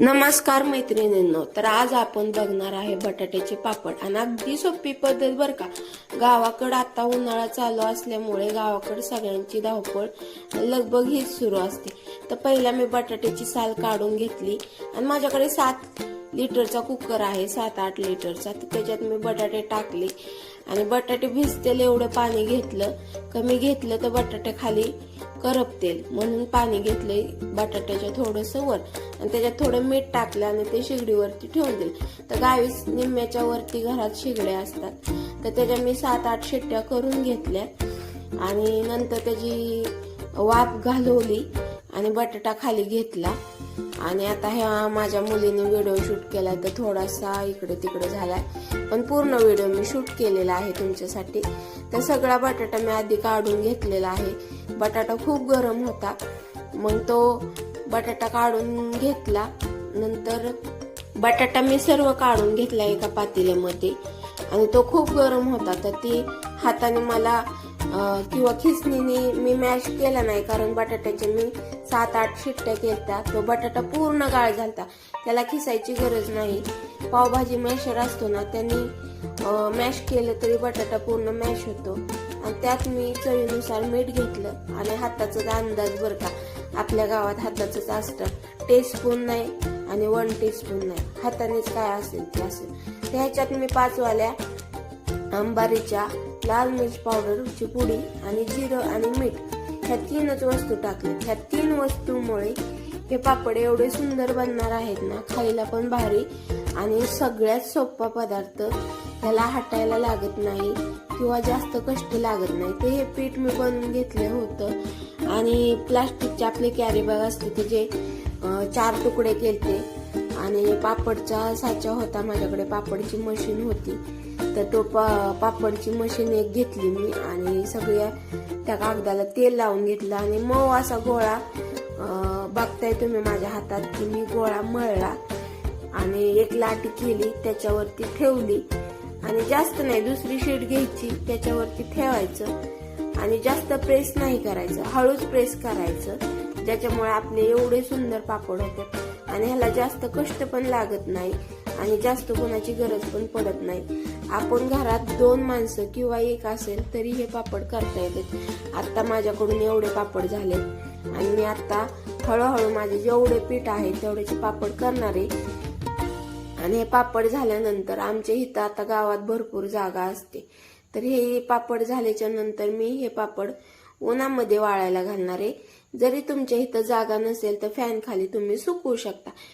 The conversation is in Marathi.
नमस्कार मैत्रिणींनो, तर आज आपण बघणार आहे बटाट्याचे पापड आणि अगदी सोपी पद्धत बर का। गावाकडे आता उन्हाळा चालू असल्यामुळे गावाकडे सगळ्यांची धावपळ लगबग हीच सुरू असते। तर पहिला मी बटाट्याची साल काढून घेतली आणि माझ्याकडे 7 लिटरचा कुकर आहे, 7-8 लिटरचा। तर त्याच्यात मी बटाटे टाकले आणि बटाटे भिजतील एवढं पाणी घेतलं। कमी घेतलं तर बटाटे खाली करपतील म्हणून पाणी घेतले बटाट्याच्या थोडंसं वर आणि त्याच्यात थोडं मीठ टाकलं आणि ते शेगडीवरती ठेवून दिलं। तर गावीस निम्म्याच्या वरती घरात शेगड्या असतात, तर त्याच्या मी 7-8 शिट्ट्या करून घेतल्या आणि नंतर त्याची वाफ घालवली आणि बटाटा खाली घेतला। आणि आता ह्या माझ्या मुलीने व्हिडिओ शूट केला तर थोडासा इकडे तिकडे झालाय, पण पूर्ण व्हिडिओ मी शूट केलेला आहे तुमच्यासाठी। तर सगळा बटाटा मी आधी काढून घेतलेला आहे। बटाटा खूप गरम होता, मग तो बटाटा काढून घेतला। नंतर बटाटा मी सर्व काढून घेतला एका पातेल्यामध्ये आणि तो खूप गरम होता, तर ती हाताने मला किंवा खिसणीने मी मॅश केला नाही, कारण बटाट्याचे मी 7-8 शिट्ट्या केल्या। तो बटाटा पूर्ण गाळ झालता, त्याला खिसायची गरज नाही। पावभाजी मॅशर असतो ना, त्यांनी मॅश केलं तरी बटाटा पूर्ण मॅश होतो। आणि त्यात मी चवीनुसार मीठ घेतलं आणि हाताचा अंदाज बर का, आपल्या गावात हाताचंच असतं, टीस्पून नाही आणि 1 टीस्पून नाही, हातानेच काय असेल ते असेल। ह्याच्यात मी 5 वाल्या अंबारीच्या लाल मिर्च पावडरची पुडी आणि जिरं आणि मीठ ह्या 3च वस्तू टाकल्या। ह्या 3 वस्तूमुळे हे पापड एवढे सुंदर बनणार आहेत ना, खायला पण भारी आणि सगळ्यात सोपा पदार्थ, त्याला हटायला लागत नाही किंवा जास्त कष्ट लागत नाही। ते हे पीठ मी बनवून घेतलं होतं आणि प्लास्टिकचे आपले कॅरी बॅग असते त्याचे 4 तुकडे केलते आणि पापडचा साचा होता माझ्याकडे, पापडची मशीन होती, तर तो पापडची मशीन एक घेतली मी आणि सगळ्या त्या कागदाला तेल लावून घेतलं आणि मऊ असा गोळा बघताय तुम्ही माझ्या हातात की मी गोळा मळला आणि एक लाटी केली, त्याच्यावरती ठेवली आणि जास्त नाही, दुसरी शीट घ्यायची त्याच्यावरती ठेवायचं आणि जास्त प्रेस नाही करायचं, हळूच प्रेस करायचं, ज्याच्यामुळे आपले एवढे सुंदर पापड होतात आणि ह्याला जास्त कष्ट पण लागत नाही आणि जास्त कोणाची गरज पण पडत नाही। आपण घरात 2 माणसं किंवा 1 असेल तरी हे पापड करता येतात। आता माझ्याकडून एवढे पापड झाले आणि मी आता हळूहळू माझे जेवढे पीठ आहे तेवढेचे पापड करणार आहे। आणि हे पापड झाल्यानंतर आमच्या इथं आता गावात भरपूर जागा असते, तर हे पापड झाल्याच्या नंतर मी हे पापड उन्हामध्ये वाळायला घालणार आहे। जरी तुमच्या इथं जागा नसेल तर फॅन खाली तुम्ही सुकवू शकता,